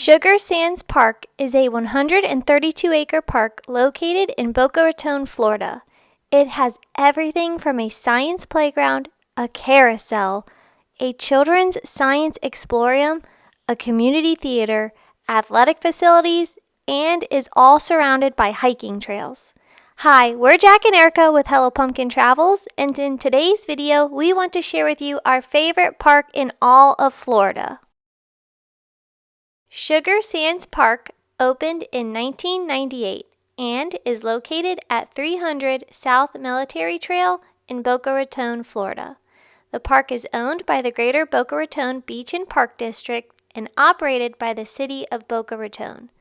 Sugar Sands Park is a 132-acre park located in Boca Raton, Florida. It has everything from a science playground, a carousel, a children's science explorium, a community theater, athletic facilities, and is all surrounded by hiking trails. Hi, we're Jack and Erica with Hello Pumpkin Travels, and in today's video, we want to share with you our favorite park in all of Florida. Sugar Sands Park opened in 1998 and is located at 300 South Military Trail in Boca Raton, Florida. The park is owned by the Greater Boca Raton Beach and Park District and operated by the City of Boca Raton.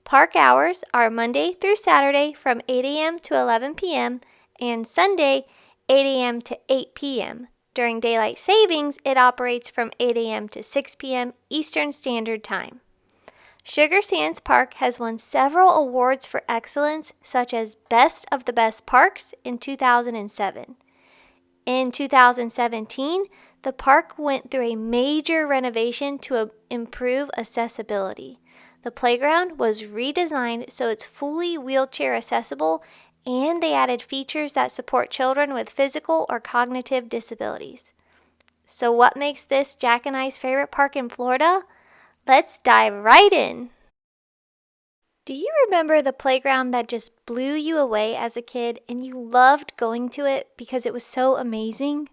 Park hours are Monday through Saturday from 8 a.m. to 11 p.m. and Sunday 8 a.m. to 8 p.m. During daylight savings, it operates from 8 a.m. to 6 p.m. Eastern Standard Time. Sugar Sands Park has won several awards for excellence, such as Best of the Best Parks in 2007. In 2017, the park went through a major renovation to improve accessibility. The playground was redesigned so it's fully wheelchair accessible, and they added features that support children with physical or cognitive disabilities. So what makes this Jack and I's favorite park in Florida? Let's dive right in. Do you remember the playground that just blew you away as a kid and you loved going to it because it was so amazing?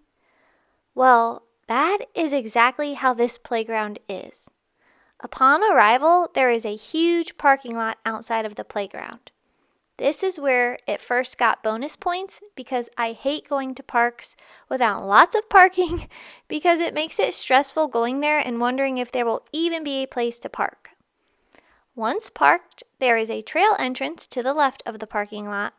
Well, that is exactly how this playground is. Upon arrival, there is a huge parking lot outside of the playground. This is where it first got bonus points because I hate going to parks without lots of parking because it makes it stressful going there and wondering if there will even be a place to park. Once parked, there is a trail entrance to the left of the parking lot,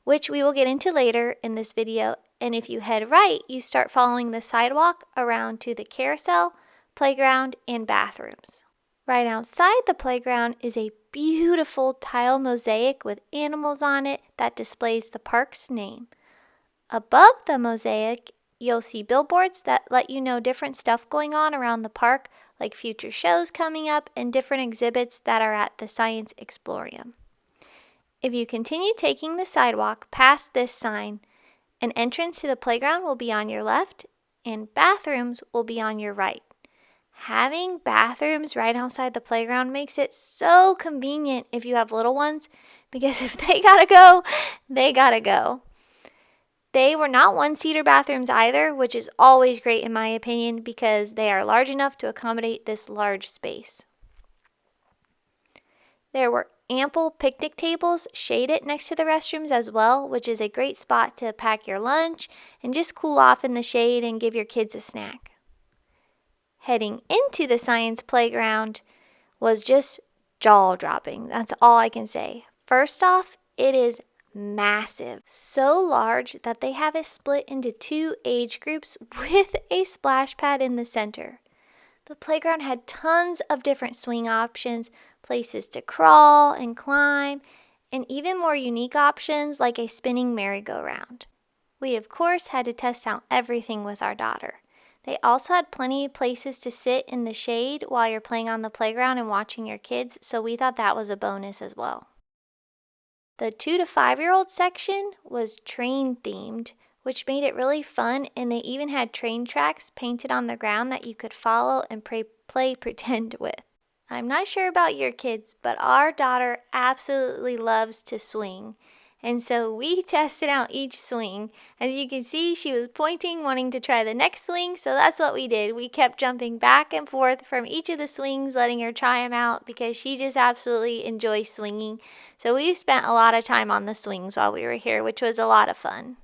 which we will get into later in this video, and if you head right, you start following the sidewalk around to the carousel, playground, and bathrooms. Right outside the playground is a beautiful tile mosaic with animals on it that displays the park's name. Above the mosaic, you'll see billboards that let you know different stuff going on around the park, like future shows coming up and different exhibits that are at the Science Explorium. If you continue taking the sidewalk past this sign, an entrance to the playground will be on your left and bathrooms will be on your right. Having bathrooms right outside the playground makes it so convenient if you have little ones, because if they gotta go, they gotta go. They were not one-seater bathrooms either, which is always great in my opinion because they are large enough to accommodate this large space. There were ample picnic tables shaded next to the restrooms as well, which is a great spot to pack your lunch and just cool off in the shade and give your kids a snack. Heading into the science playground was just jaw-dropping. That's all I can say. First off, it is massive. So large that they have it split into 2 age groups with a splash pad in the center. The playground had tons of different swing options, places to crawl and climb, and even more unique options like a spinning merry-go-round. We, of course, had to test out everything with our daughter. They also had plenty of places to sit in the shade while you're playing on the playground and watching your kids, so we thought that was a bonus as well. The 2 to 5-year-old section was train themed, which made it really fun, and they even had train tracks painted on the ground that you could follow and play pretend with. I'm not sure about your kids, but our daughter absolutely loves to swing. And so we tested out each swing. As you can see, she was pointing, wanting to try the next swing, so that's what we did. We kept jumping back and forth from each of the swings, letting her try them out because she just absolutely enjoys swinging. So we spent a lot of time on the swings while we were here, which was a lot of fun.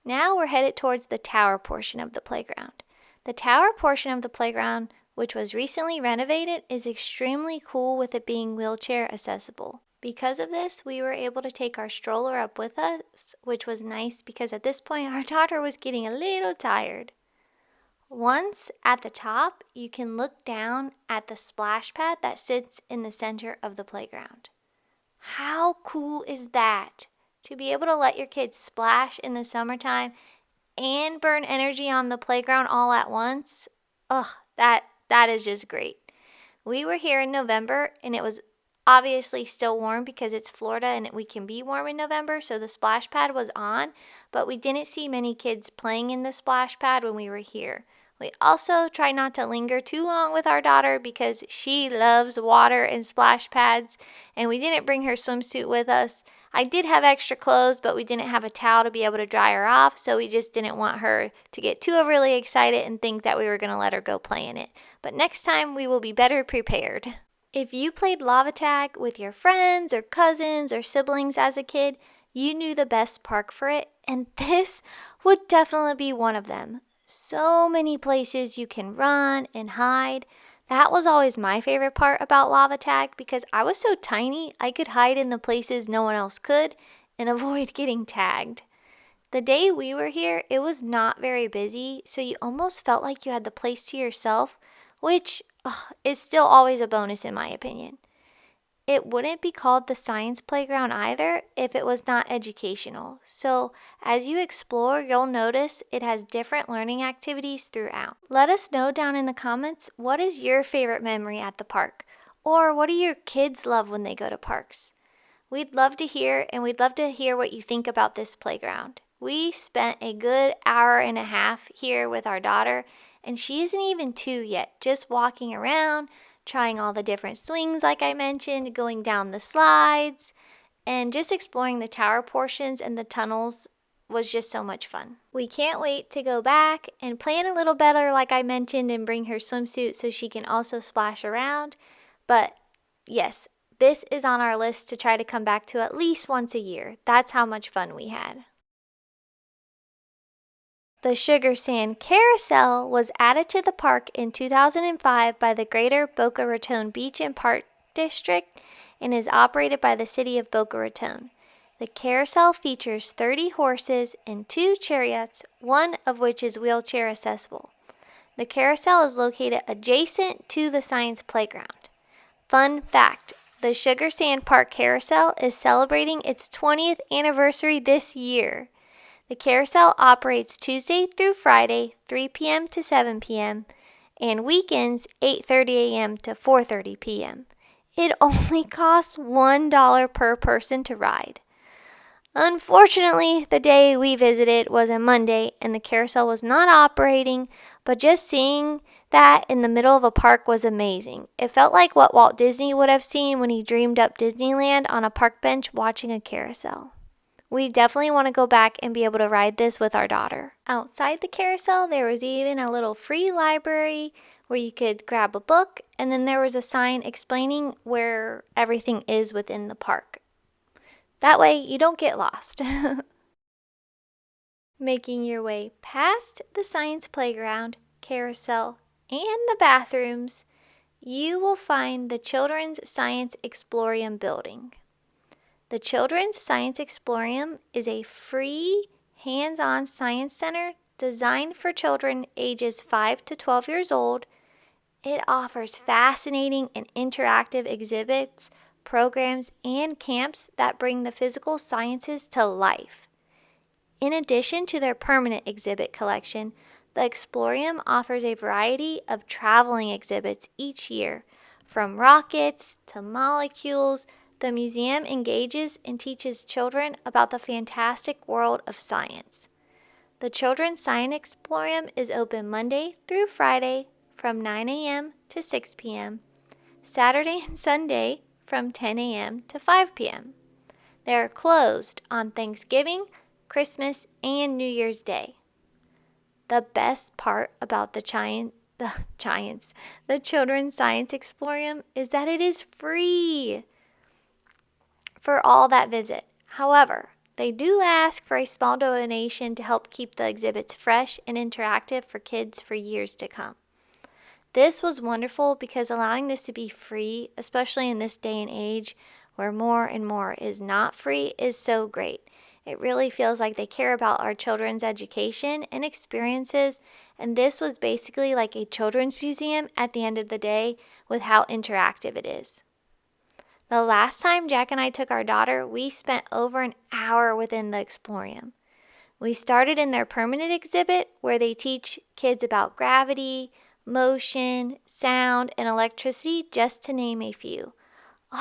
Now we're headed towards the tower portion of the playground. The tower portion of the playground, which was recently renovated, is extremely cool with it being wheelchair accessible. Because of this, we were able to take our stroller up with us, which was nice because at this point our daughter was getting a little tired. Once at the top, you can look down at the splash pad that sits in the center of the playground. How cool is that? To be able to let your kids splash in the summertime and burn energy on the playground all at once? Ugh, that is just great. We were here in November, and it was obviously still warm because it's Florida and we can be warm in November, so the splash pad was on, but we didn't see many kids playing in the splash pad when we were here. We also try not to linger too long with our daughter because she loves water and splash pads, and we didn't bring her swimsuit with us. I did have extra clothes, but we didn't have a towel to be able to dry her off, so we just didn't want her to get too overly excited and think that we were going to let her go play in it. But next time we will be better prepared. If you played lava tag with your friends or cousins or siblings as a kid, you knew the best park for it, and this would definitely be one of them. So many places you can run and hide. That was always my favorite part about lava tag because I was so tiny I could hide in the places no one else could and avoid getting tagged. The day we were here, it was not very busy, so you almost felt like you had the place to yourself, which is still always a bonus in my opinion. It wouldn't be called the science playground either if it was not educational. So as you explore, you'll notice it has different learning activities throughout. Let us know down in the comments, what is your favorite memory at the park? Or what do your kids love when they go to parks? We'd love to hear, and we'd love to hear what you think about this playground. We spent a good hour and a half here with our daughter, and she isn't even 2 yet, just walking around, trying all the different swings like I mentioned, going down the slides, and just exploring the tower portions and the tunnels was just so much fun. We can't wait to go back and plan a little better like I mentioned and bring her swimsuit so she can also splash around. But yes, this is on our list to try to come back to at least once a year. That's how much fun we had. The Sugar Sand Carousel was added to the park in 2005 by the Greater Boca Raton Beach and Park District and is operated by the city of Boca Raton. The carousel features 30 horses and 2 chariots, one of which is wheelchair accessible. The carousel is located adjacent to the science playground. Fun fact, the Sugar Sand Park Carousel is celebrating its 20th anniversary this year. The carousel operates Tuesday through Friday, 3 p.m. to 7 p.m., and weekends, 8:30 a.m. to 4:30 p.m. It only costs $1 per person to ride. Unfortunately, the day we visited was a Monday, and the carousel was not operating, but just seeing that in the middle of a park was amazing. It felt like what Walt Disney would have seen when he dreamed up Disneyland on a park bench watching a carousel. We definitely want to go back and be able to ride this with our daughter. Outside the carousel, there was even a little free library where you could grab a book, and then there was a sign explaining where everything is within the park. That way, you don't get lost. Making your way past the science playground, carousel, and the bathrooms, you will find the Children's Science Explorium building. The Children's Science Explorium is a free, hands-on science center designed for children ages 5 to 12 years old. It offers fascinating and interactive exhibits, programs, and camps that bring the physical sciences to life. In addition to their permanent exhibit collection, the Explorium offers a variety of traveling exhibits each year, from rockets to molecules. The museum engages and teaches children about the fantastic world of science. The Children's Science Explorium is open Monday through Friday from 9 a.m. to 6 p.m., Saturday and Sunday from 10 a.m. to 5 p.m. They are closed on Thanksgiving, Christmas, and New Year's Day. The best part about the Children's Science Explorium is that it is free for all that visit. However, they do ask for a small donation to help keep the exhibits fresh and interactive for kids for years to come. This was wonderful because allowing this to be free, especially in this day and age where more and more is not free, is so great. It really feels like they care about our children's education and experiences, and this was basically like a children's museum at the end of the day with how interactive it is. The last time Jack and I took our daughter, we spent over an hour within the Explorium. We started in their permanent exhibit where they teach kids about gravity, motion, sound, and electricity, just to name a few.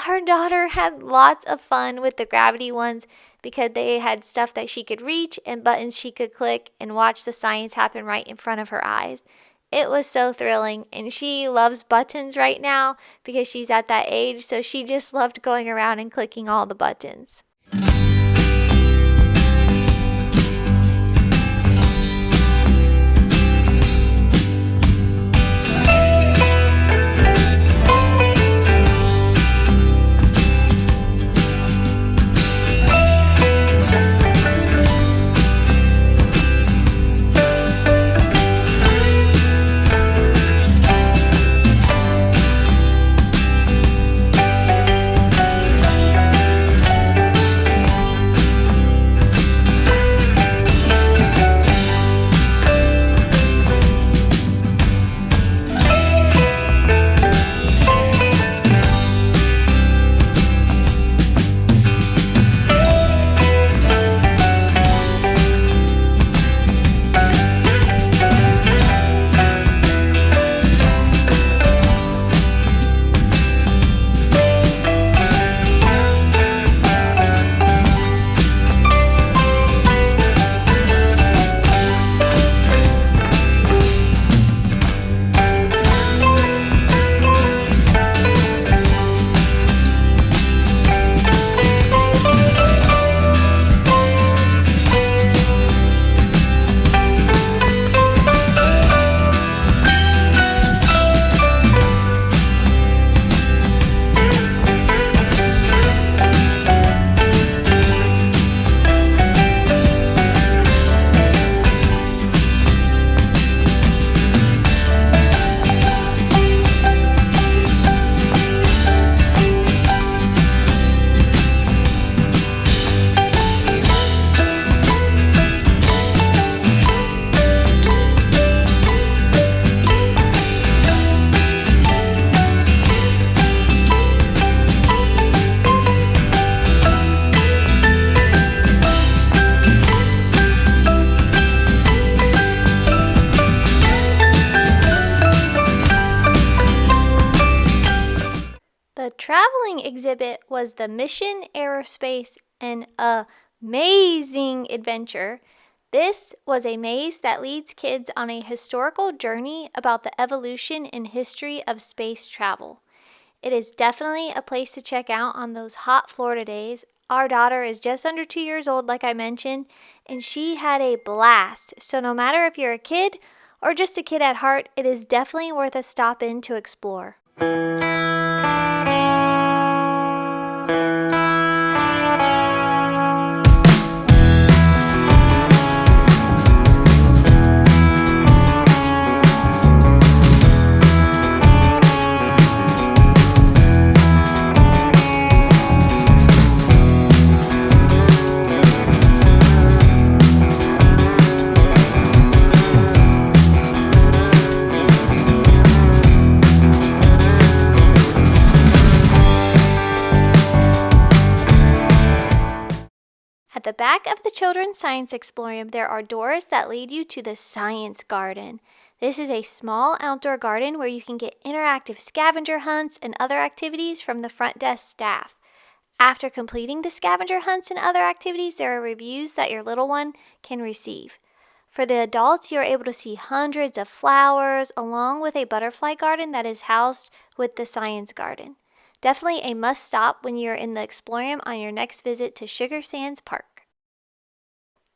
Our daughter had lots of fun with the gravity ones because they had stuff that she could reach and buttons she could click and watch the science happen right in front of her eyes. It was so thrilling, and she loves buttons right now because she's at that age, so she just loved going around and clicking all the buttons. The traveling exhibit was the Mission Aerospace, an amazing adventure. This was a maze that leads kids on a historical journey about the evolution and history of space travel. It is definitely a place to check out on those hot Florida days. Our daughter is just under 2 years old, like I mentioned, and she had a blast. So no matter if you're a kid or just a kid at heart, it is definitely worth a stop in to explore. At the back of the Children's Science Explorium, there are doors that lead you to the Science Garden. This is a small outdoor garden where you can get interactive scavenger hunts and other activities from the front desk staff. After completing the scavenger hunts and other activities, there are reviews that your little one can receive. For the adults, you are able to see hundreds of flowers along with a butterfly garden that is housed with the Science Garden. Definitely a must stop when you're in the Explorium on your next visit to Sugar Sands Park.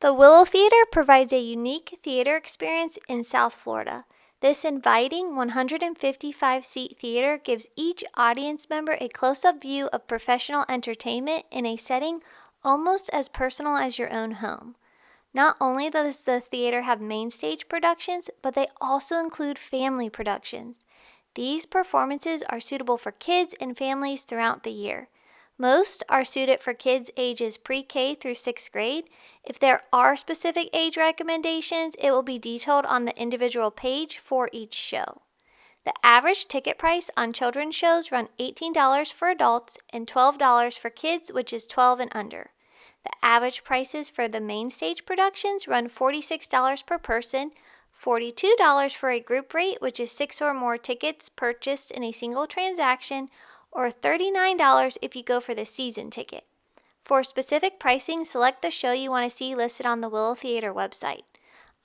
The Willow Theater provides a unique theater experience in South Florida. This inviting 155-seat theater gives each audience member a close-up view of professional entertainment in a setting almost as personal as your own home. Not only does the theater have main stage productions, but they also include family productions. These performances are suitable for kids and families throughout the year. Most are suited for kids ages pre-K through 6th grade. If there are specific age recommendations, it will be detailed on the individual page for each show. The average ticket price on children's shows run $18 for adults and $12 for kids, which is 12 and under. The average prices for the main stage productions run $46 per person, $42 for a group rate, which is 6 or more tickets purchased in a single transaction, or $39 if you go for the season ticket. For specific pricing, select the show you want to see listed on the Willow Theater website.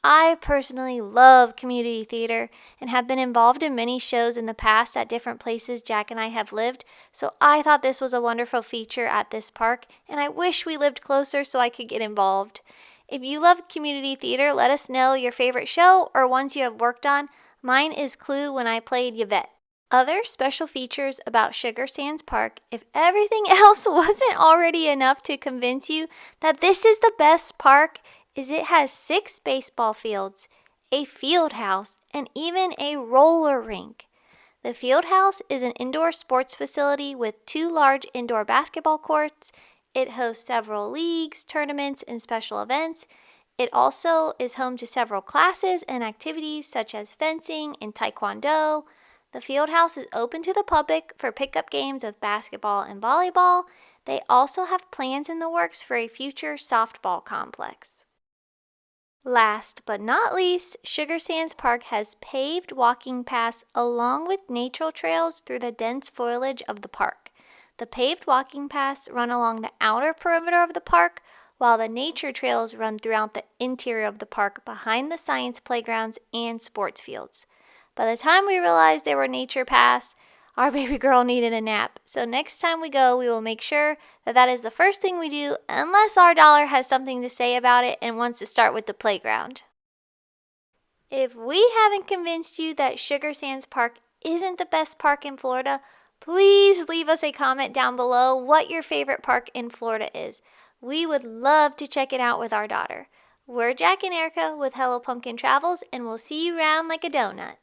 I personally love community theater and have been involved in many shows in the past at different places Jack and I have lived, so I thought this was a wonderful feature at this park, and I wish we lived closer so I could get involved. If you love community theater, let us know your favorite show or ones you have worked on. Mine is Clue when I played Yvette. Other special features about Sugar Sands Park, if everything else wasn't already enough to convince you that this is the best park, is it has 6 baseball fields, a field house, and even a roller rink. The field house is an indoor sports facility with 2 large indoor basketball courts. It hosts several leagues, tournaments, and special events. It also is home to several classes and activities such as fencing and taekwondo. The field house is open to the public for pickup games of basketball and volleyball. They also have plans in the works for a future softball complex. Last but not least, Sugar Sands Park has paved walking paths along with natural trails through the dense foliage of the park. The paved walking paths run along the outer perimeter of the park, while the nature trails run throughout the interior of the park behind the science playgrounds and sports fields. By the time we realized there were nature paths, our baby girl needed a nap. So next time we go, we will make sure that is the first thing we do, unless our dollar has something to say about it and wants to start with the playground. If we haven't convinced you that Sugar Sands Park isn't the best park in Florida, please leave us a comment down below what your favorite park in Florida is. We would love to check it out with our daughter. We're Jack and Erica with Hello Pumpkin Travels, and we'll see you around like a donut.